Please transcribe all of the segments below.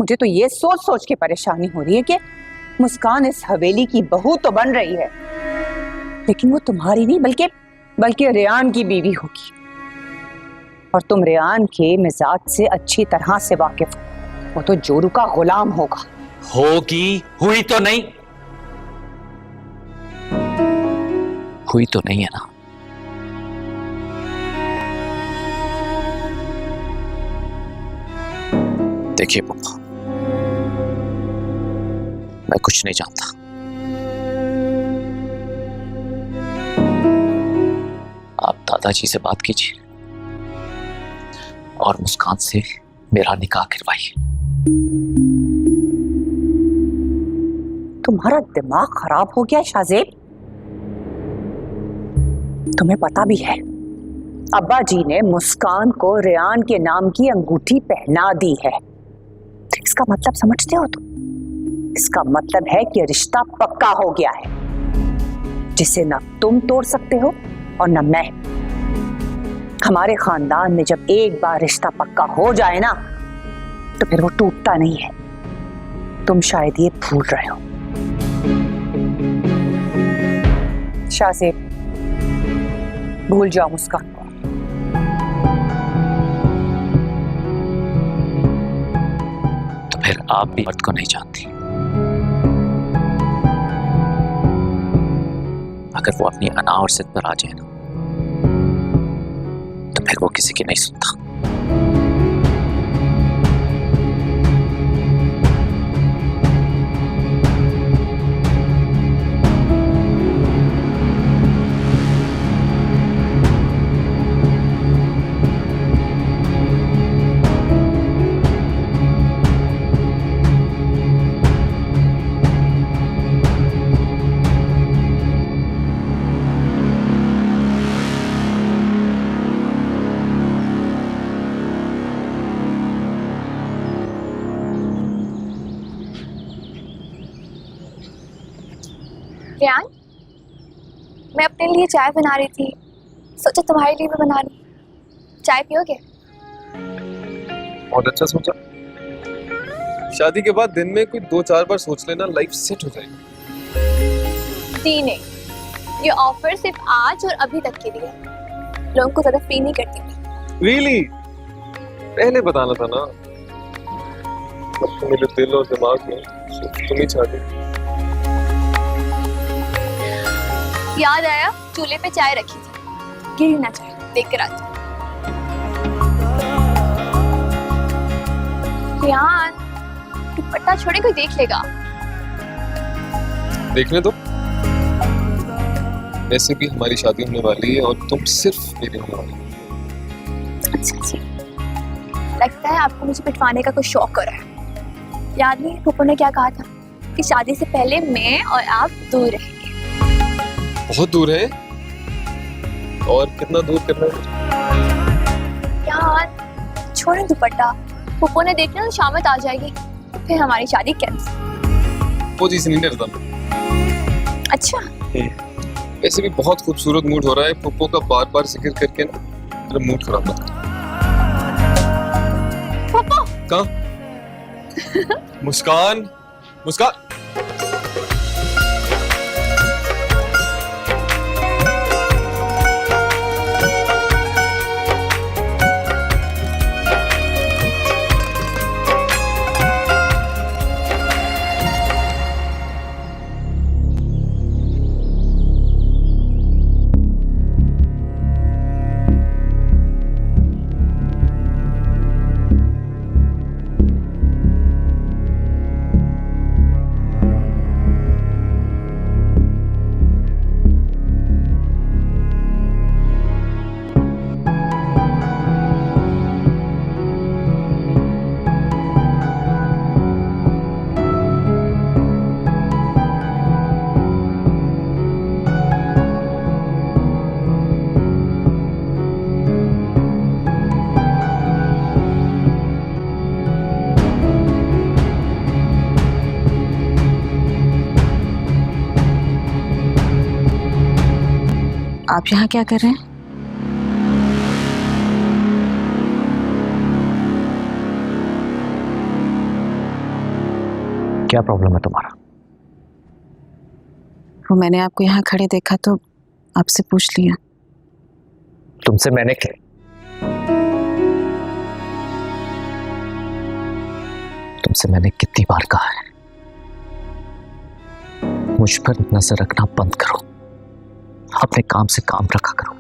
मुझे तो ये सोच सोच के परेशानी हो रही है कि मुस्कान इस हवेली की बहू तो बन रही है, लेकिन वो तुम्हारी नहीं बल्कि रेयान की बीवी होगी। और तुम रेयान के मिजाज से अच्छी तरह से वाकिफ हो। वो तो जोरू का गुलाम होगा। होगी, हुई तो नहीं, हुई तो नहीं है ना। देखिए पप्पा, मैं कुछ नहीं जानता। आप दादाजी से बात कीजिए और मुस्कान से मेरा निकाह करवाइए। तुम्हारा दिमाग खराब हो गया शाहजेब। तुम्हें पता भी है अब्बा जी ने मुस्कान को रेयान के नाम की अंगूठी पहना दी है। इसका मतलब समझते हो तुम? इसका मतलब है कि रिश्ता पक्का हो गया है, जिसे ना तुम तोड़ सकते हो और ना मैं। हमारे खानदान में जब एक बार रिश्ता पक्का हो जाए ना, तो फिर वो टूटता नहीं है। तुम शायद ये भूल रहे हो। शाहजेब, भूल जाओ मुस्कान को। तो फिर आप भी मर्द को नहीं जानती। अगर वो अपनी अना और जिद पर आ जाए ना, तो फिर वो किसी की नहीं सुनता। रेयान, मैं अपने लिए चाय बना रही थी, सोचा तुम्हारे लिए भी बना लूं। चाय पियोगे? बहुत अच्छा सोचा। शादी के बाद दिन में कोई 2-4 बार सोच लेना, लाइफ सेट हो जाएगी। दी नहीं, ये ऑफर सिर्फ आज और अभी तक के लिए है। लोगों को ज्यादा फ्री नहीं करती। रियली? पहले बताना था ना। अब तो मेरे दिल और दिमाग में सिर्फ तुम ही चाहती। याद आया, चूल्हे पे चाय रखी थी, गिरी ना चाय, देख कर आती। रेयान, दुपट्टा छोड़े कोई देख लेगा। देखने दो। ऐसे भी हमारी शादी होने वाली है और तुम सिर्फ मेरी होने वाली हो। अच्छा, लगता है आपको मुझे पिटवाने का कुछ शौक हो रहा है। याद नहीं, पप्पू ने क्या कहा था कि शादी से पहले मैं और आप दूर रहेंगे। बहुत दूर है? और कितना दूर करना है? यार छोड़े दुपट्टा, पप्पू ने देखना तो शामत आ जाएगी, फिर हमारी शादी कैंसिल। वो चीज नहीं करता। अच्छा, वैसे भी बहुत खूबसूरत मूड हो रहा है। पप्पू का बार बार जिक्र करके ना मेरा मूड खराब मत कर। पप्पू कहाँ? मुस्कान, मुस्कान। आप यहाँ क्या कर रहे हैं? क्या प्रॉब्लम है तुम्हारा? वो मैंने आपको यहाँ खड़े देखा तो आपसे पूछ लिया। तुमसे मैंने क्या? तुमसे मैंने कितनी बार कहा है, मुझ पर नजर रखना बंद करो, अपने काम से काम रखा करो।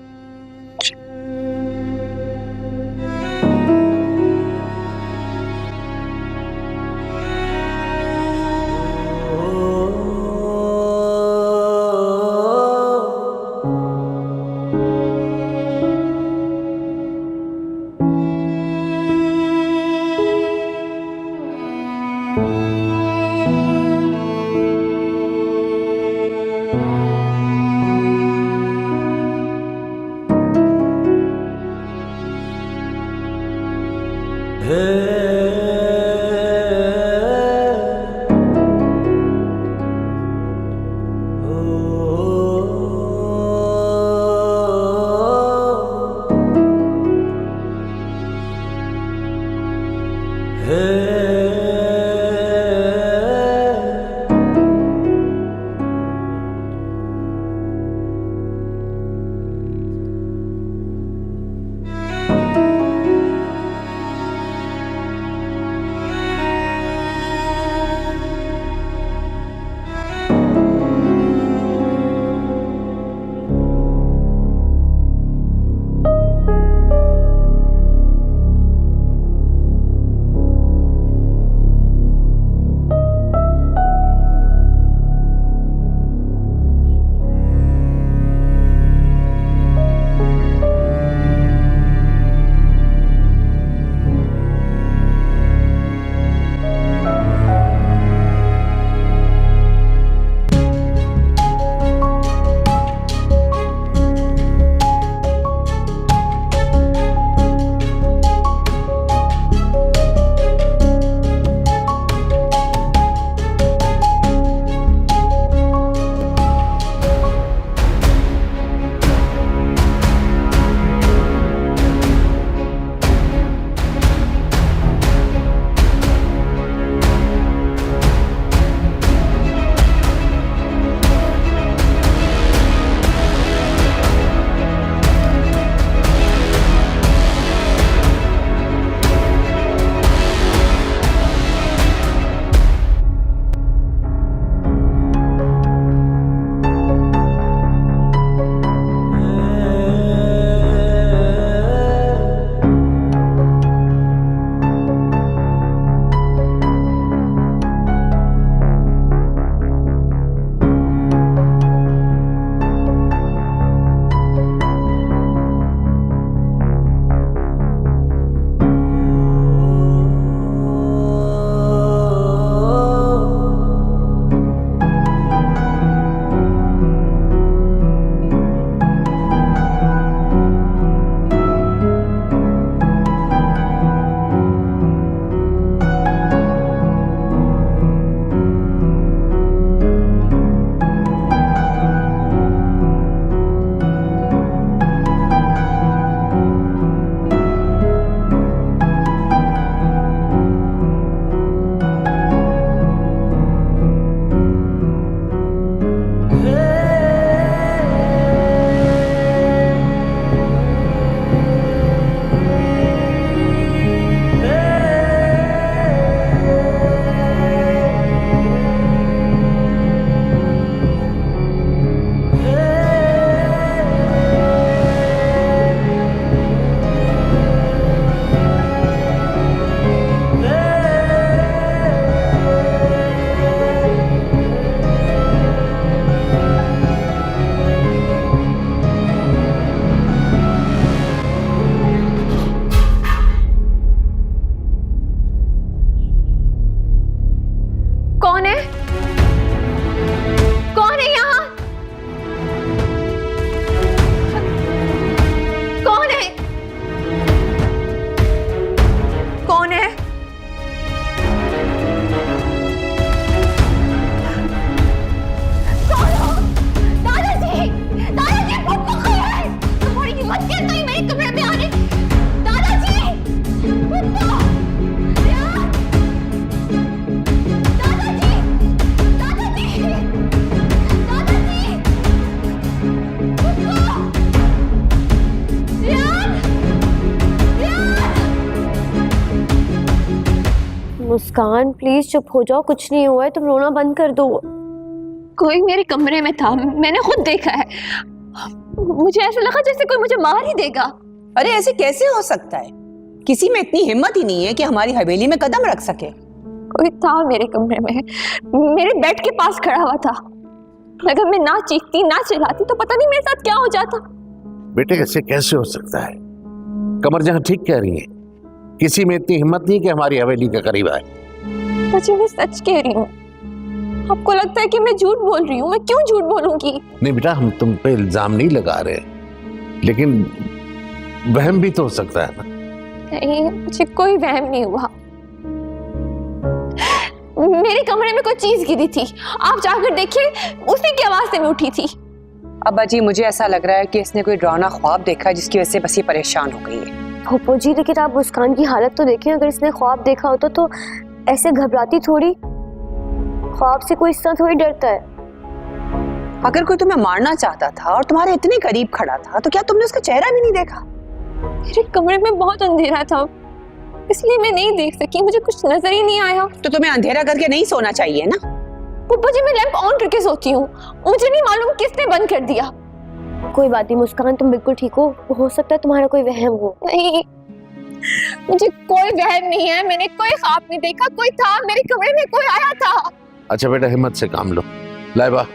मुस्कान प्लीज चुप हो जाओ, कुछ नहीं हुआ है, तुम रोना बंद कर दो। कोई मेरे कमरे में था, मैंने खुद देखा है। मुझे ऐसा लगा जैसे कोई मुझे मार ही देगा। अरे ऐसे कैसे हो सकता है? किसी में इतनी हिम्मत ही नहीं है कि हमारी हवेली में कदम रख सके। कोई था मेरे कमरे में, मेरे बेड के पास खड़ा हुआ था। अगर मैं ना चीखती ना चिल्लाती तो पता नहीं मेरे साथ क्या हो जाता। बेटे ऐसे कैसे हो सकता है? कमर जहां ठीक कह रही है, किसी में इतनी हिम्मत नहीं कि हमारी हवेली के करीब आए। मुझे मैं सच कह रही हूँ। आपको लगता है कि मैं झूठ बोल रही हूँ? मैं क्यों झूठ बोलूंगी? नहीं बेटा, हम तुम पे इल्जाम नहीं लगा रहे, लेकिन वहम भी तो हो सकता है ना। नहीं, मुझे कोई वहम नहीं हुआ। मेरे कमरे में कोई चीज गिरी थी, आप जाकर देखिए, उसी की आवाज से मैं उठी थी। अब्बा जी मुझे ऐसा लग रहा है कि इसने कोई डरावना ख्वाब देखा है जिसकी वजह से बस ये परेशान हो गई है। फूफो जी लेकिन आप मुस्कान की हालत तो देखें, अगर इसने ख्वाब देखा होता तो ऐसे घबराती थोड़ी। ख्वाब से कोई इस तरह थोड़ी डरता है। अगर कोई तुम्हें मारना चाहता था और तुम्हारे इतने करीब खड़ा था तो क्या तुमने उसका चेहरा भी नहीं देखा? मेरे कमरे में बहुत अंधेरा था, इसलिए मैं नहीं देख सकी, मुझे कुछ नजर ही नहीं आया। तो तुम्हें अंधेरा करके नहीं सोना चाहिए ना। पप्पा जी मैं लैंप ऑन करके सोती हूँ, मुझे नहीं मालूम किसने बंद कर दिया। कोई बात नहीं मुस्कान, तुम बिल्कुल ठीक हो सकता है तुम्हारा कोई वहम हो। नहीं, मुझे कोई वहम नहीं है, मैंने कोई ख्वाब नहीं देखा, कोई था मेरे कमरे में, कोई आया था। अच्छा बेटा हिम्मत से काम लो, लाइबा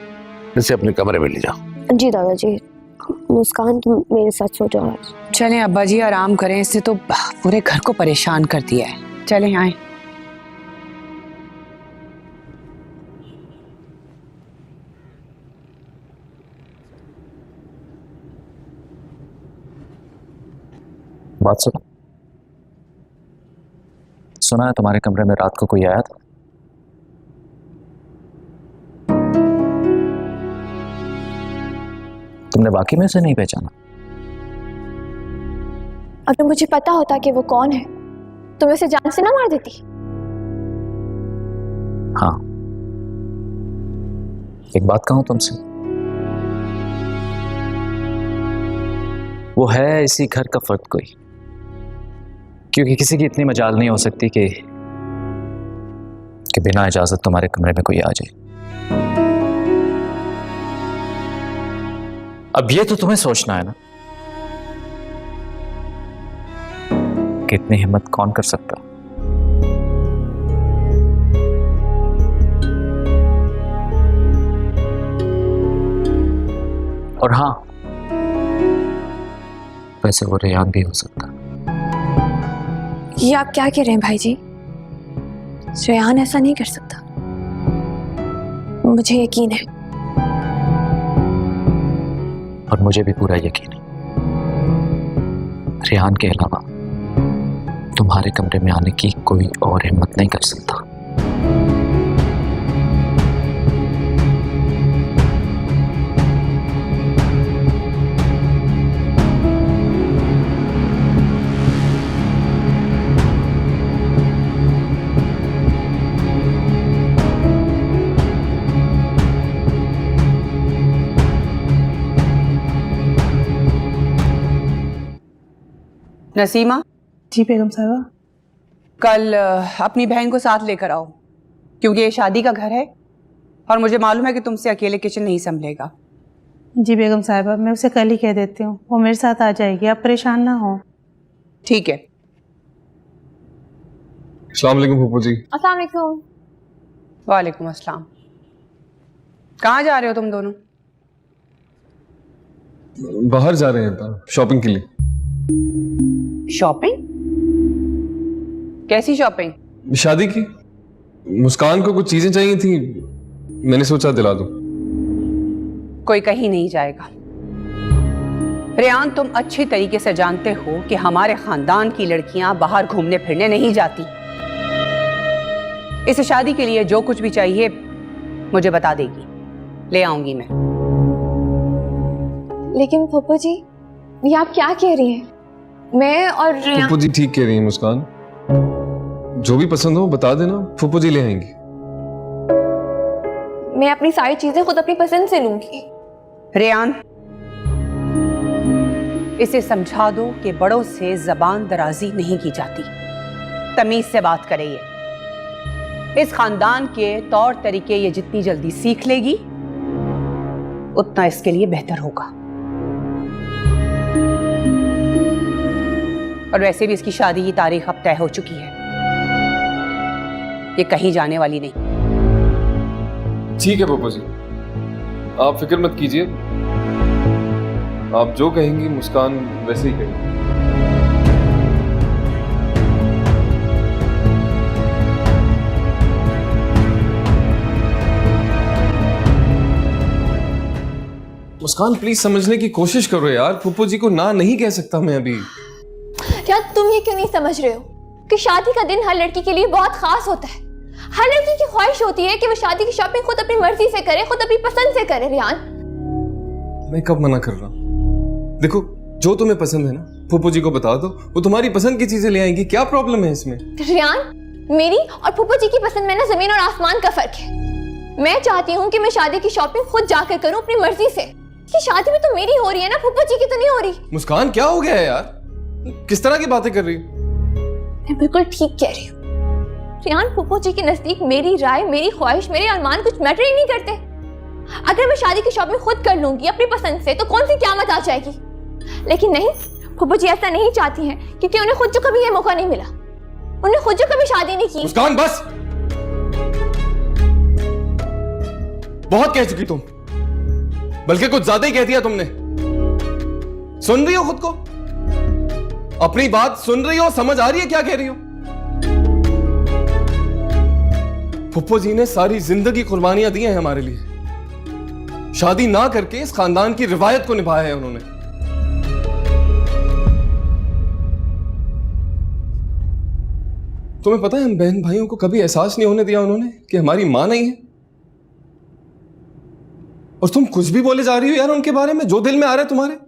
इसे अपने कमरे में ले जाओ। जी दादाजी, मुस्कान तुम मेरे साथ सो जाओ। चलें अब्बा जी आराम करें, इसने तो पूरे घर को परेशान कर दिया है। चलें आए। बात सुना है तुम्हारे कमरे में रात को कोई आया था? तुमने बाकी में से नहीं पहचाना? अगर मुझे पता होता कि वो कौन है तो मैं उसे जान से ना मार देती। हाँ, एक बात कहूं तुमसे, वो है इसी घर का फर्द कोई, क्योंकि किसी की इतनी मजाल नहीं हो सकती कि बिना इजाजत तुम्हारे कमरे में कोई आ जाए। अब ये तो तुम्हें सोचना है ना कि इतनी हिम्मत कौन कर सकता। और हाँ, वैसे वो रेयान भी हो सकता। ये आप क्या कह रहे हैं भाई जी? रेयान ऐसा नहीं कर सकता, मुझे यकीन है। और मुझे भी पूरा यकीन है, रेहान के अलावा तुम्हारे कमरे में आने की कोई और हिम्मत नहीं कर सकता। नसीमा। जी बेगम साहिबा। कल अपनी बहन को साथ लेकर आओ, क्योंकि ये शादी का घर है और मुझे मालूम है कि तुमसे अकेले किचन नहीं संभलेगा। जी बेगम साहिबा, मैं उसे कल ही कह देती हूँ, वो मेरे साथ आ जाएगी, आप परेशान ना हो। ठीक है। अस्सलाम वालेकुम फूफू जी। अस्सलाम वालेकुम। वालेकुम अस्सलाम। कहाँ जा रहे हो तुम दोनों? बाहर जा रहे हैं शॉपिंग के लिए। शॉपिंग? कैसी शॉपिंग? शादी की। मुस्कान को कुछ चीजें चाहिए थी, मैंने सोचा दिला दूं। कोई कहीं नहीं जाएगा। रेयान, तुम अच्छी तरीके से जानते हो कि हमारे खानदान की लड़कियां बाहर घूमने फिरने नहीं जाती। इस शादी के लिए जो कुछ भी चाहिए मुझे बता देगी, ले आऊंगी मैं। लेकिन फूफो जी, ये आप क्या कह रही हैं? मैं और रेयान। फूफू जी ठीक कह रही हैं मुस्कान, जो भी पसंद हो बता देना, फूफू जी ले आएंगी। मैं अपनी सारी चीजें खुद अपनी पसंद से लूंगी। रेयान, इसे समझा दो कि बड़ों से जबान दराजी नहीं की जाती, तमीज से बात करे। ये इस खानदान के तौर तरीके ये जितनी जल्दी सीख लेगी उतना इसके लिए बेहतर होगा। और वैसे भी इसकी शादी की तारीख अब तय हो चुकी है, ये कहीं जाने वाली नहीं। ठीक है पप्पू जी, आप फिक्र मत कीजिए, आप जो कहेंगी मुस्कान वैसे ही कहेगी। मुस्कान प्लीज समझने की कोशिश करो यार, पप्पू जी को ना नहीं कह सकता मैं अभी। यार तुम ये क्यों नहीं समझ रहे हो कि शादी का दिन हर लड़की के लिए बहुत खास होता है। हर लड़की की ख्वाहिश होती है कि वो शादी की शॉपिंग खुद अपनी मर्जी से करे, खुद अपनी पसंद से करे। रियान, मैं कब मना कर रहा हूँ? देखो जो तुम्हें पसंद है ना फूफू जी को बता दो, वो तुम्हारी पसंद की चीजें ले आएंगी, क्या प्रॉब्लम है इसमें? रियान, मेरी और फूफू जी की पसंद में ना जमीन और आसमान का फर्क है। मैं चाहती हूँ कि मैं शादी की शॉपिंग खुद जाकर करूँ अपनी मर्जी से। कि शादी भी तो मेरी हो रही है ना, फूफू जी की तो नहीं हो रही। मुस्कान क्या हो गया है यार, किस तरह की बातें कर रही हो? मैं बिल्कुल ठीक कह रही हूँ रियान। फूफू जी के नजदीक मेरी राय, मेरी ख्वाहिश, मेरे अरमान कुछ मैटर ही नहीं करते। अगर मैं शादी की शॉपिंग खुद कर लूंगी अपनी पसंद से तो कौन सी क़यामत आ जाएगी। लेकिन नहीं, फूफू जी ऐसा नहीं चाहती हैं क्योंकि उन्हें खुद जो कभी ये मौका नहीं मिला, उन्हें खुद जो कभी शादी नहीं की। मुस्कान बस, बहुत कह चुकी तुम, बल्कि कुछ ज्यादा ही कह दिया तुमने। सुन रही हो खुद को? अपनी बात सुन रही हो? समझ आ रही है क्या कह रही हो? फुप्पो जी ने सारी जिंदगी कुर्बानियां दी हैं हमारे लिए। शादी ना करके इस खानदान की रिवायत को निभाया है उन्होंने। तुम्हें पता है हम बहन भाइयों को कभी एहसास नहीं होने दिया उन्होंने कि हमारी मां नहीं है। और तुम कुछ भी बोले जा रही हो यार उनके बारे में, जो दिल में आ रहा है तुम्हारे।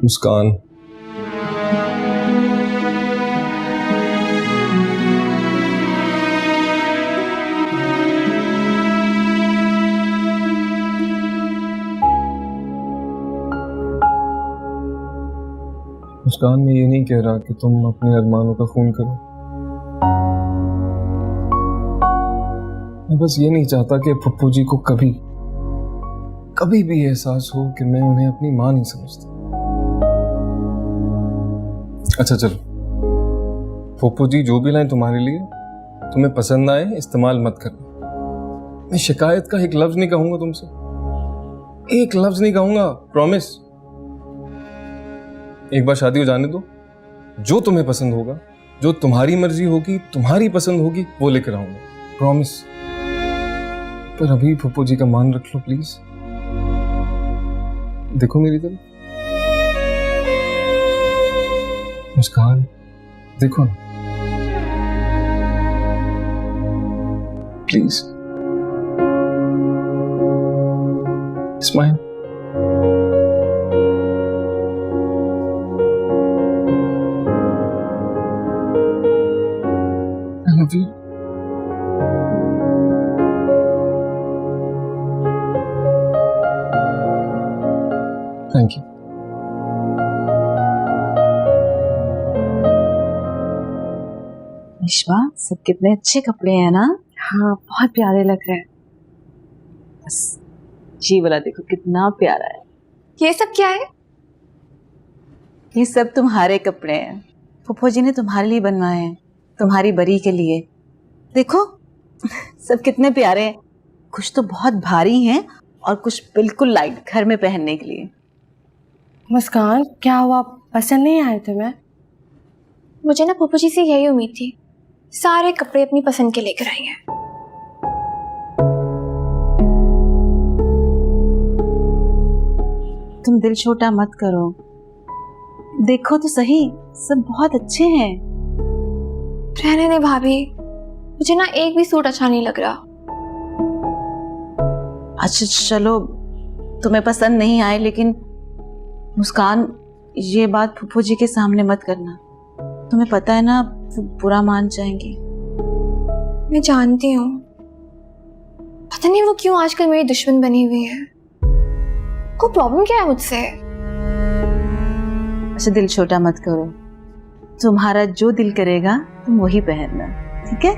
मुस्कान, मुस्कान मैं ये नहीं कह रहा कि तुम अपने अरमानों का खून करो। मैं बस ये नहीं चाहता कि फुप्पू जी को कभी भी एहसास हो कि मैं उन्हें अपनी मां नहीं समझता। अच्छा चलो, फुप्पू जी जो भी लाएं तुम्हारे लिए, तुम्हें पसंद आए इस्तेमाल मत करना। मैं शिकायत का एक लफ्ज नहीं कहूंगा तुमसे, एक लफ्ज नहीं कहूंगा, प्रॉमिस। एक बार शादी हो जाने दो, जो तुम्हें पसंद होगा, जो तुम्हारी मर्जी होगी, तुम्हारी पसंद होगी, वो लेकर आऊंगा, प्रॉमिस। पर अभी फुप्पू जी का मान रख लो प्लीज। देखो मेरी तरफ, मुस्कान देखो ना please, smile. I love you. Thank you. विश्वा, सब कितने अच्छे कपड़े हैं ना। हाँ, बहुत प्यारे लग रहे हैं। बस ये वाला देखो कितना प्यारा है। ये सब क्या है? ये सब तुम्हारे कपड़े हैं, फूफो जी ने तुम्हारे लिए बनवाए हैं, तुम्हारी बरी के लिए। देखो सब कितने प्यारे हैं। कुछ तो बहुत भारी हैं और कुछ बिल्कुल लाइट, घर में पहनने के लिए। मुस्कान क्या हुआ, पसंद नहीं आए तुम्हें? मुझे ना फूफू जी से यही उम्मीद थी, सारे कपड़े अपनी पसंद के लेकर आई हैं। तुम दिल छोटा मत करो, देखो तो सही, सब बहुत अच्छे हैं। रहने दे भाभी, मुझे ना एक भी सूट अच्छा नहीं लग रहा। अच्छा चलो, तुम्हें पसंद नहीं आए, लेकिन मुस्कान ये बात फूफो जी के सामने मत करना। तुम्हें पता है ना वो बुरा मान जाएंगी। मैं जानती हूँ, पता नहीं वो क्यों आजकल मेरी दुश्मन बनी हुई है। को प्रॉब्लम क्या है मुझसे? अच्छा दिल छोटा मत करो, तुम्हारा जो दिल करेगा तुम वही पहनना, ठीक है?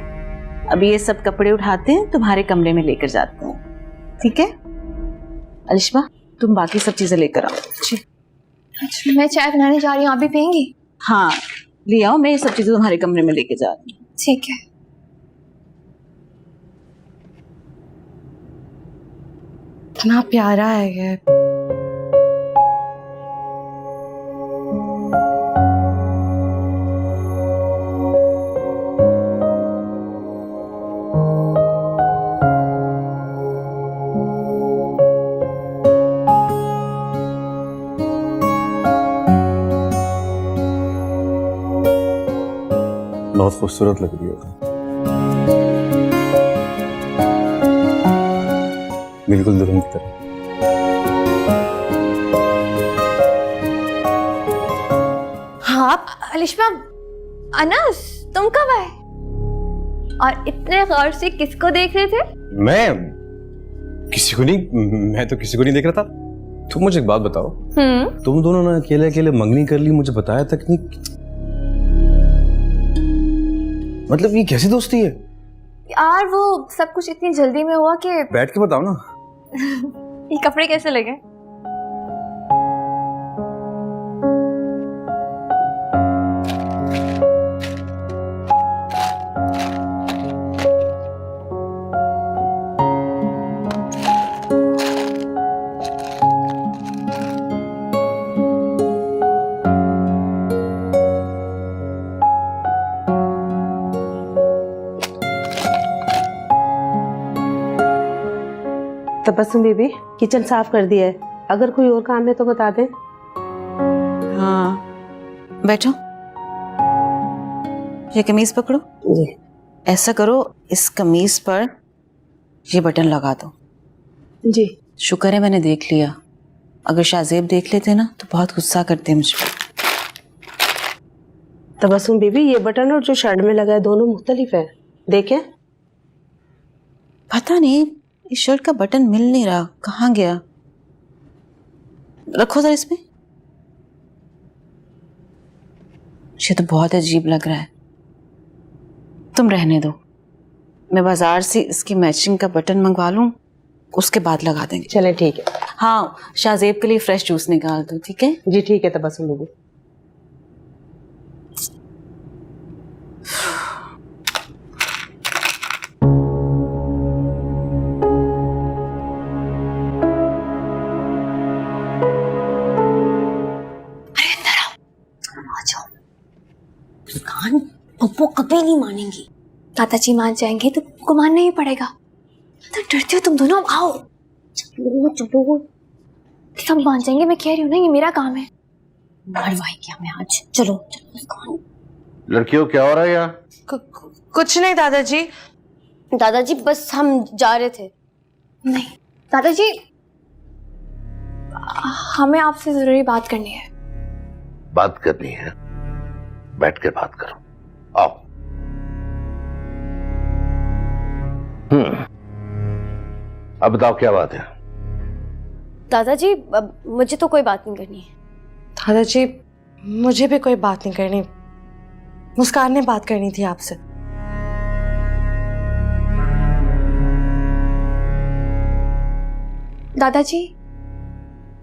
अभी ये सब कपड़े उठाते हैं, तुम्हारे कमरे में लेकर जाते हैं, ठीक है? अलिशबा तुम बाकी सब चीजें लेकर आओ। जी अच्छा, मैं चाय बनाने जा रही हूँ, आप भी पियेंगी? हाँ ले आओ, मैं ये सब चीजें तुम्हारे कमरे में लेके जा रही हूँ। ठीक है। इतना प्यारा है ये। बहुत खूबसूरत लग रही हो, बिल्कुल दुल्हन की तरह। हाँ अलिशबा, अनस तुम कब आए? और इतने गौर से किसको देख रहे थे? मैं किसी को नहीं, मैं तो किसी को नहीं देख रहा था। तुम मुझे एक बात बताओ, तुम दोनों ने अकेले अकेले मंगनी कर ली, मुझे बताया तक नहीं। मतलब ये कैसी दोस्ती है यार? वो सब कुछ इतनी जल्दी में हुआ कि बैठ के बताओ ना। ये कपड़े कैसे लगे? तबस्सुम बीबी किचन साफ कर दिया है, अगर कोई और काम है तो बता दें। हाँ बैठो, ये कमीज पकड़ो। ऐसा करो, इस कमीज पर ये बटन लगा दो। जी शुक्र है मैंने देख लिया, अगर शाहजेब देख लेते ना तो बहुत गुस्सा करते मुझ पर। तबस्सुम बीबी ये बटन और जो शर्ट में लगा है दोनों मुख्तलिफ है, देखें। पता नहीं इस शर्ट का बटन मिल नहीं रहा, कहाँ गया? रखो जरा इसमें। ये तो बहुत अजीब लग रहा है, तुम रहने दो, मैं बाजार से इसकी मैचिंग का बटन मंगवा लूं, उसके बाद लगा देंगे। चले ठीक है। हाँ शाहजेब के लिए फ्रेश जूस निकाल दो, ठीक है? जी ठीक है तबस्सुम बीबी। पप्पू कभी नहीं मानेंगी। दादाजी मान जाएंगे तो को मानना ही पड़ेगा। तो डरते हो तुम दोनों, आओ। चलो चलो, सब मान जाएंगे, मैं कह रही हूँ ना, ये मेरा काम है। मरवाएंगे हमें आज। चलो चलो। लड़कियों क्या हो रहा है यहाँ? कुछ नहीं दादाजी। दादाजी बस हम जा रहे थे। नहीं दादाजी, हमें आपसे जरूरी बात करनी है। बात करनी है? बैठ के बात करो, आओ। अब बताओ क्या बात है? दादाजी मुझे तो कोई बात नहीं करनी है। दादाजी मुझे भी कोई बात नहीं करनी, मुस्कान ने बात करनी थी आपसे। दादाजी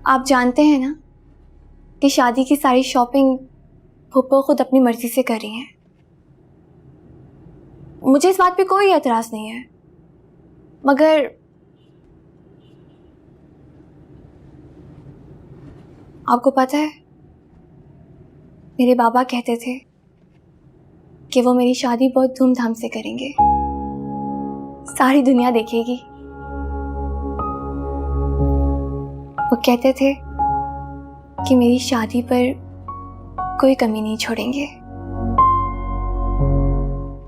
आप जानते हैं ना कि शादी की सारी शॉपिंग फूफो खुद अपनी मर्जी से कर रही हैं। मुझे इस बात पे कोई एतराज नहीं है, मगर आपको पता है मेरे बाबा कहते थे कि वो मेरी शादी बहुत धूमधाम से करेंगे, सारी दुनिया देखेगी। वो कहते थे कि मेरी शादी पर कोई कमी नहीं छोड़ेंगे।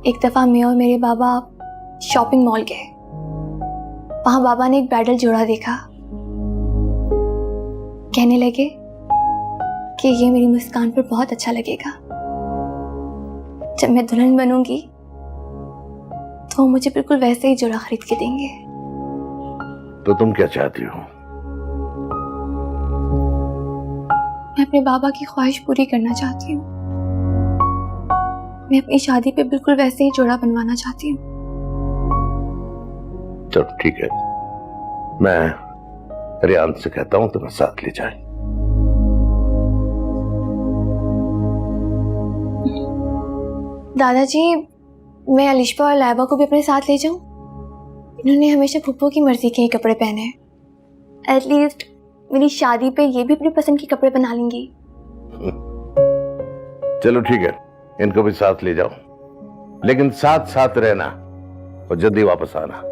एक दफा मैं और मेरे बाबा शॉपिंग मॉल गए, वहां बाबा ने एक ब्राइडल जोड़ा देखा। कहने लगे कि ये मेरी मुस्कान पर बहुत अच्छा लगेगा, जब मैं दुल्हन बनूंगी तो वो मुझे बिल्कुल वैसे ही जोड़ा खरीद के देंगे। तो तुम क्या चाहती हो? मैं अपने बाबा की ख्वाहिश पूरी करना चाहती हूँ। मैं अपनी शादी पे बिल्कुल वैसे ही जोड़ा बनवाना चाहती हूँ। चलो ठीक है, मैं रियान से कहता हूँ तुम्हें साथ ले जाए। दादाजी, मैं अलिशबा और लाइबा को भी अपने साथ ले जाऊं? इन्होंने हमेशा फूफो की मर्जी के ही कपड़े पहने हैं। एटलीस्ट मेरी शादी पे ये भी अपनी पसंद के कपड़े बना लेंगी। चलो ठीक है, इनको भी साथ ले जाओ, लेकिन साथ साथ रहना और जल्दी वापस आना।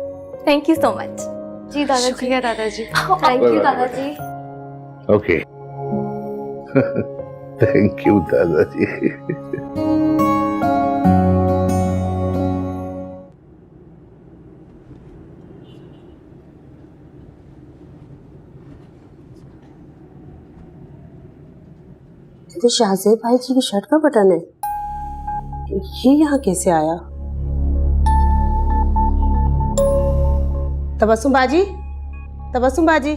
Thank you so much. जी दादाजी। शुक्रिया दादाजी। थैंक यू दादाजी। ओके। थैंक यू दादाजी। तो शाहजेब भाई जी की शर्ट का बटन है, ये यहाँ कैसे आया? तबस्सुम बाजी, तबस्सुम बाजी,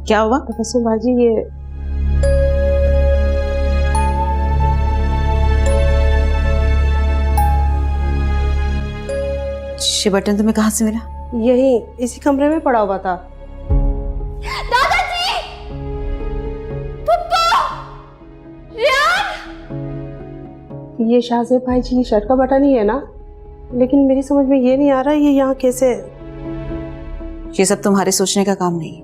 क्या हुआ? तबस्सुम बाजी, ये बटन तुम्हें कहाँ से मिला? यही इसी कमरे में पड़ा हुआ था। दादाजी! पप्पा! रियान! ये शाहजेब भाई जी की शर्ट का बटन ही है ना, लेकिन मेरी समझ में ये नहीं आ रहा ये यहाँ कैसे। ये सब तुम्हारे सोचने का काम नहीं,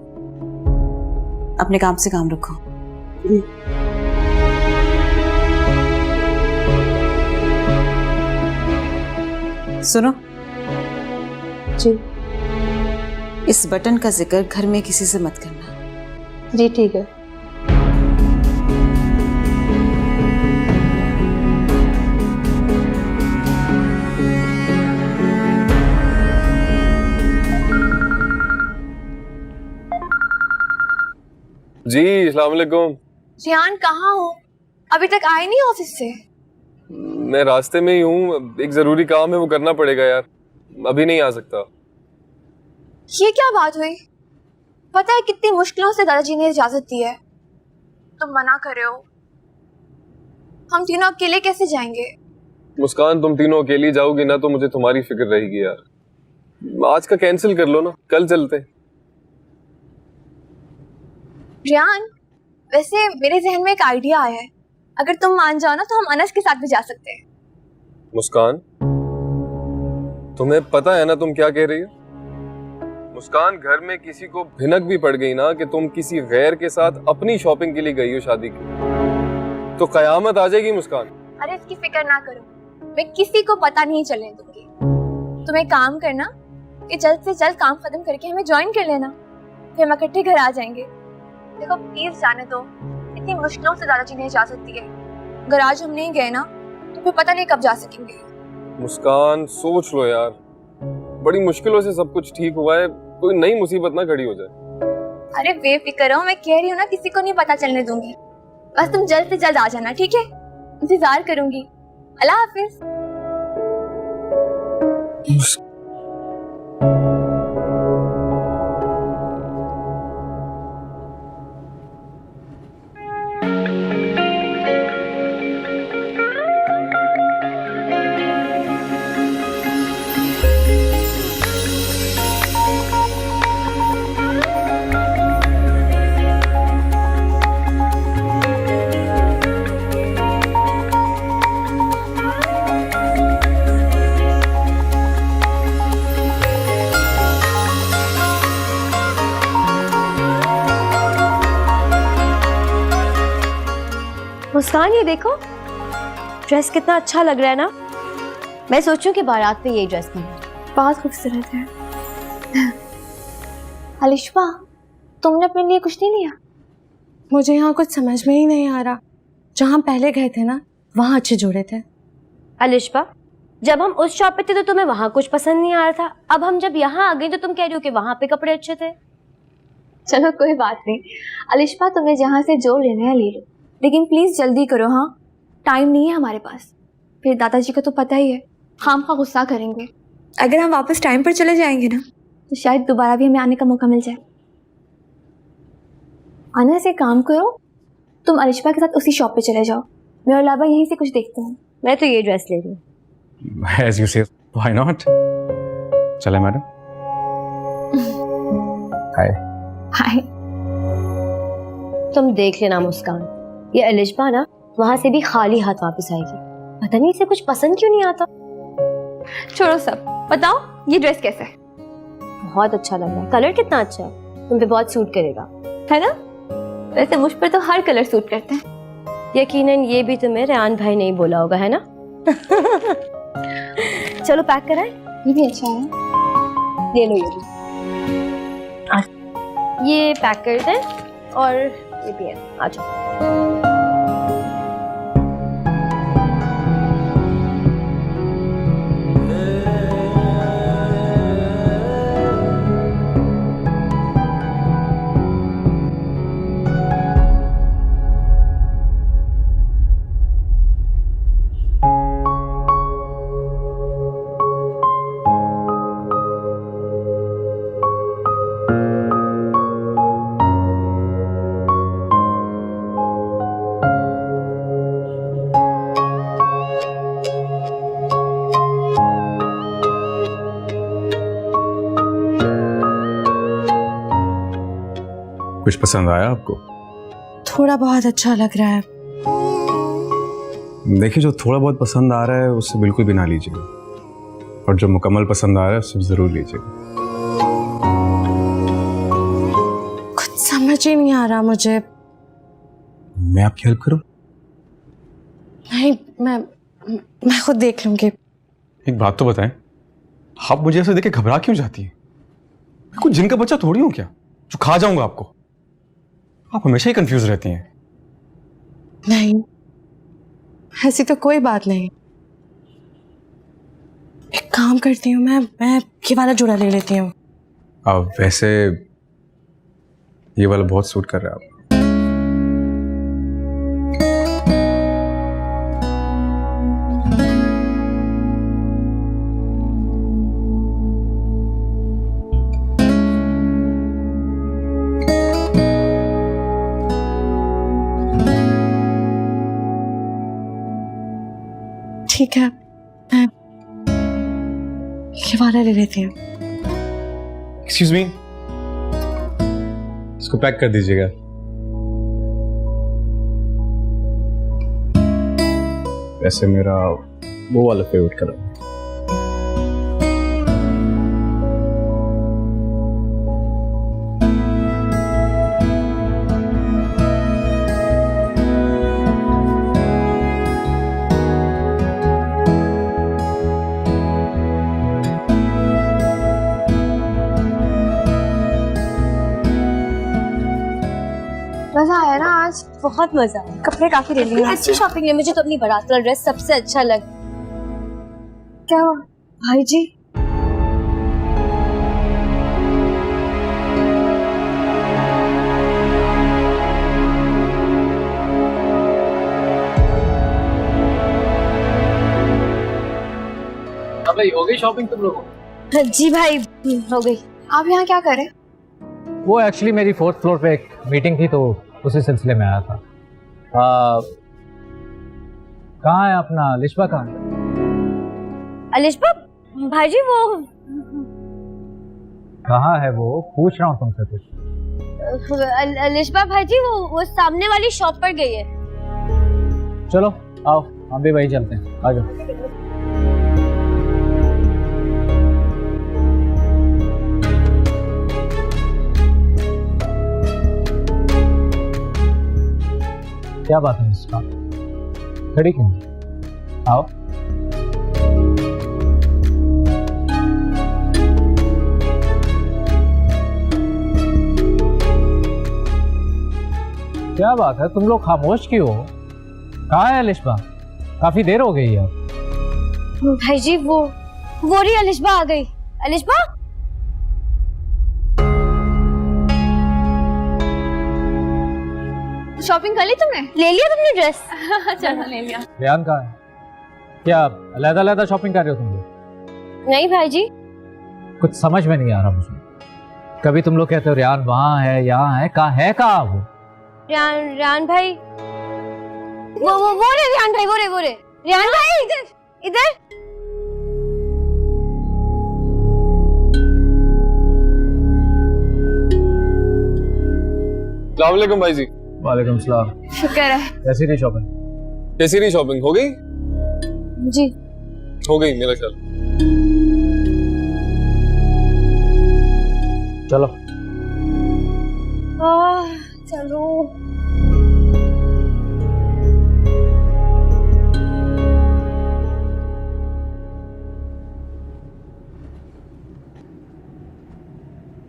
अपने काम से काम रखो। सुनो जी, इस बटन का जिक्र घर में किसी से मत करना। जी ठीक है। जी अस्सलाम वालेकुम। रियान कहाँ हो? अभी तक आए नहीं ऑफिस से? मैं रास्ते में ही हूँ, एक जरूरी काम है वो करना पड़ेगा यार, अभी नहीं आ सकता। ये क्या बात हुई? पता है कितनी मुश्किलों से दादाजी ने इजाजत दी है, तुम मना कर रहे हो। हम तीनों अकेले कैसे जाएंगे? मुस्कान, तुम तीनों अकेली जाओगी ना तो मुझे तुम्हारी फिक्र रहेगी यार। आज का कैंसिल कर लो ना, कल चलते। रियान, वैसे मेरे जहन में एक आइडिया आया है, अगर तुम मान जाओ ना तो हम अनस के साथ भी जा सकते हैं। मुस्कान, तुम्हें पता है ना तुम क्या कह रही हो? मुस्कान, घर में किसी को भिनक भी पड़ गई ना कि तुम किसी गैर के साथ अपनी शॉपिंग के लिए गई हो शादी की, तो कयामत आ जाएगी मुस्कान। अरे इसकी फिक्र ना करो, मैं किसी को पता नहीं चलने दूंगी। तुम एक काम करना कि जल्द से जल्द काम खत्म करके हमें ज्वाइन कर लेना, फिर हम इकट्ठे घर आ जाएंगे। देखो प्लीज जाने दो, इतनी मुश्किलों से दादाजी ने इजाजत दी है। अगर आज हम नहीं गए ना तो फिर पता नहीं कब जा सकेंगे। मुस्कान, सोच लो यार, बड़ी मुश्किलों से सब कुछ ठीक हुआ है, कोई नई मुसीबत ना खड़ी हो जाए। अरे बेफिक्र रहो, मैं कह रही हूँ ना किसी को नहीं पता चलने दूंगी। बस तुम जल्द से जल्द आ जाना, ठीक है? इंतजार करूंगी। अल्लाह हाफिज। मुस्कान, ये देखो ड्रेस कितना अच्छा लग रहा है ना। मैं सोचूं कि बारात पे यही ड्रेस पहनूं। बहुत खूबसूरत है। अलिशबा, तुमने अपने लिए कुछ नहीं लिया? मुझे यहाँ कुछ समझ में ही नहीं आ रहा। जहाँ पहले गए थे ना वहाँ अच्छे जोड़े थे। अलिशबा, जब हम उस शॉप पे थे तो तुम्हें वहाँ कुछ पसंद नहीं आ रहा था, अब हम जब यहाँ आ गए तो तुम कह रही हो कि वहाँ पे कपड़े अच्छे थे। चलो कोई बात नहीं अलिशबा, तुम्हें जहाँ से जो लेना है ले लो, लेकिन प्लीज जल्दी करो। हाँ, टाइम नहीं है हमारे पास, फिर दादाजी को तो पता ही है, खामखा गुस्सा करेंगे। अगर हम वापस टाइम पर चले जाएंगे ना तो शायद दोबारा भी हमें आने का मौका मिल जाए। आना से काम करो, तुम अलिशबा के साथ उसी शॉप पे चले जाओ, मैं और लाबा यहीं से कुछ देखते हैं। मैं तो ये ड्रेस ले रही हूँ। As you say, why not? चले मैडम। हाय। हाय। तुम देख लेना मुस्कान, ये अलिशबा ना वहां से भी खाली हाथ वापस आएगी। पता नहीं इसे कुछ पसंद क्यों नहीं आता। छोड़ो सब, बताओ ये ड्रेस कैसा है? बहुत अच्छा लग रहा है, कलर कितना अच्छा है, तुम पे बहुत सूट करेगा, है ना? वैसे मुझ पर तो हर कलर सूट करते हैं। यकीनन ये भी तुम्हें रेहान भाई नहीं बोला होगा, है ना? चलो पैक कराएं। ये भी अच्छा है, ले लो ये पैक कर दें और ये भी है, आ जाओ। कुछ पसंद आया आपको? थोड़ा बहुत अच्छा लग रहा है। देखिए, जो थोड़ा बहुत पसंद आ रहा है उससे बिल्कुल भी ना लीजिएगा, और जो मुकम्मल पसंद आ रहा है उससे जरूर लीजिएगा। कुछ समझ ही नहीं आ रहा मुझे। मैं आपकी हेल्प करूं? नहीं, मैं खुद देख लूंगी। एक बात तो बताएं, आप मुझे ऐसे देख के घबरा क्यों जाती हैं? मैं कुछ जिनका बच्चा थोड़ी हूं क्या जो खा जाऊंगा आपको? आप हमेशा ही कंफ्यूज रहती हैं। नहीं, ऐसी तो कोई बात नहीं। एक काम करती हूँ, मैं ये वाला जोड़ा ले लेती हूँ। अब वैसे ये वाला बहुत सूट कर रहा है आपको। ठीक है, मैं ये वाला ले लेती हूँ। एक्सक्यूज मी, इसको पैक कर दीजिएगा। वैसे मेरा वो वाला फेवरेट कलर है। मजा आया ना आज? बहुत मजा आया। कपड़े काफी ले लिए। अच्छी शॉपिंग है, मुझे तो अपनी बारात वाला ड्रेस सबसे अच्छा लगा। क्या भाई जी, भाई हो गई शॉपिंग तुम लोगों? जी भाई हो गई। आप यहाँ क्या कर रहे हैं? वो एक्चुअली मेरी 4th फ्लोर पे एक मीटिंग थी तो उसी सिलसिले में आया था। कहाँ है अपना अलिशबा? कहाँ है अलिशबा? भाई जी वो कहाँ है? वो पूछ रहा हूँ तुमसे कुछ। अलिशबा भाई जी वो सामने वाली शॉप पर गई है। चलो आओ, हम भी वही चलते हैं, आ जाओ। क्या बात है मुस्कान, खड़ी क्यों? आओ। क्या बात है, तुम लोग खामोश क्यों हो? कहाँ है अलिशबा? काफी देर हो गई है। भाई जी वो रही अलिशबा आ गई। अलिशबा, शॉपिंग कर ली तुमने? ले लिया तुमने ड्रेस? चलो ले लिया। रेहान कहाँ है? क्या अलग-अलग शॉपिंग कर रहे हो तुम लोग? नहीं भाईजी। कुछ समझ में नहीं आ रहा मुझे। कभी तुम लोग कहते हो रियान वहां है यहाँ है, कहाँ वो? रियान भाई वो रे रियान भाई, वो रे रियान भाई, इधर। अस्सलाम वालेकुम भाई जी। वालेकुम सलाम। शुक्र है। कैसी रही शॉपिंग? कैसी रही शॉपिंग? हो गई? जी हो गई मेरा ख्याल। चलो चलो।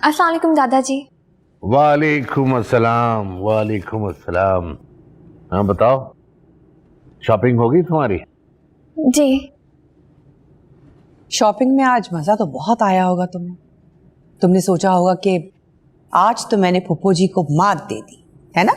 अस्सलाम वालेकुम दादाजी। वालेकुम अस्सलाम, वालेकुम अस्सलाम। हाँ बताओ, शॉपिंग होगी तुम्हारी? जी। शॉपिंग में आज मजा तो बहुत आया होगा तुम्हें। तुमने सोचा होगा कि आज तो मैंने फूफो जी को मात दे दी है ना?